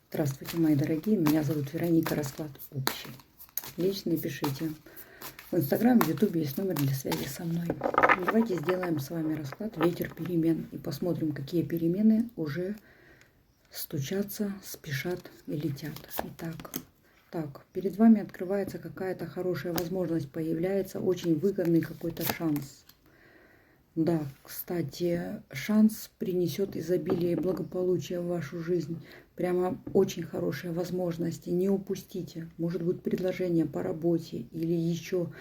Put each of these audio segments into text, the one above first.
Здравствуйте, мои дорогие. Меня зовут Вероника. Расклад общий. Личные пишите. В Инстаграме, в Ютубе есть номер для связи со мной. Давайте сделаем с вами расклад «Ветер перемен» и посмотрим, какие перемены уже стучатся, спешат и летят. Итак, перед вами открывается какая-то хорошая возможность, появляется очень выгодный какой-то шанс. Да, кстати, шанс принесет изобилие и благополучие в вашу жизнь. Прямо очень хорошие возможности. Не упустите. Может быть, предложение по работе или еще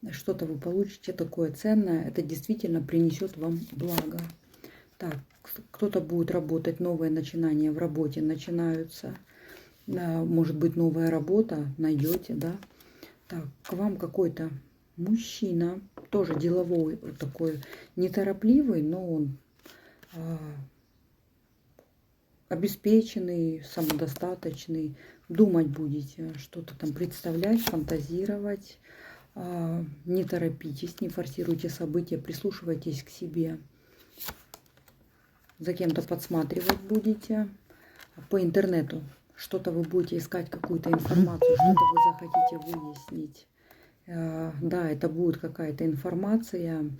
что-то вы получите такое ценное. Это действительно принесет вам благо. Так, кто-то будет работать, новые начинания в работе начинаются. Да, может быть, новая работа найдете, да. Так, к вам какой-то мужчина, тоже деловой, такой неторопливый, но он обеспеченный, самодостаточный. Думать будете, что-то там представлять, фантазировать. Не торопитесь, не форсируйте события, прислушивайтесь к себе. За кем-то подсматривать будете. По интернету что-то вы будете искать, какую-то информацию, что-то вы захотите выяснить. Да, это будет какая-то информация.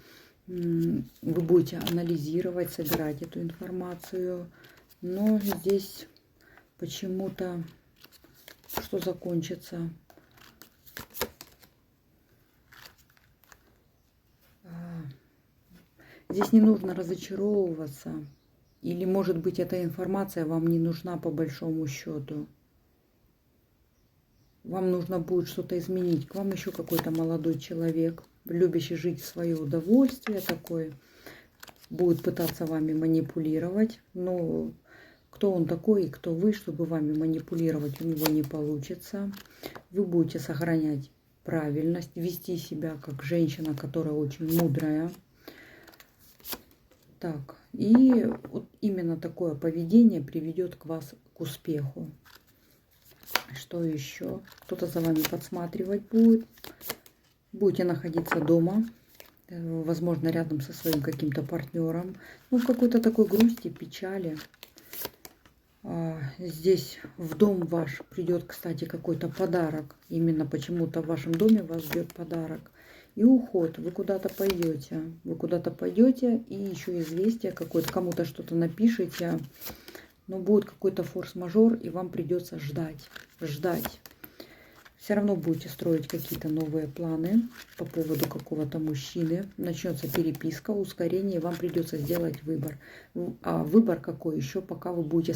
Вы будете анализировать, собирать эту информацию. Но здесь почему-то что закончится? Здесь не нужно разочаровываться. Или, может быть, эта информация вам не нужна по большому счету. Вам нужно будет что-то изменить. К вам еще какой-то молодой человек, любящий жить в свое удовольствие такой, будет пытаться вами манипулировать. Но кто он такой и кто вы, чтобы вами манипулировать, у него не получится. Вы будете сохранять правильность, вести себя как женщина, которая очень мудрая. Так, и вот именно такое поведение приведет к вас к успеху. Что еще? Кто-то за вами подсматривать будет. Будете находиться дома, возможно, рядом со своим каким-то партнером. Ну, в какой-то такой грусти, печали. Здесь в дом ваш придет, кстати, какой-то подарок. Именно почему-то в вашем доме вас ждет подарок. И уход. Вы куда-то пойдете. Вы куда-то пойдете, и еще известие какое-то. Кому-то что-то напишите. Но будет какой-то форс-мажор, и вам придется ждать. Все равно будете строить какие-то новые планы по поводу какого-то мужчины. Начнется переписка, ускорение, и вам придется сделать выбор. А выбор какой еще, пока вы будете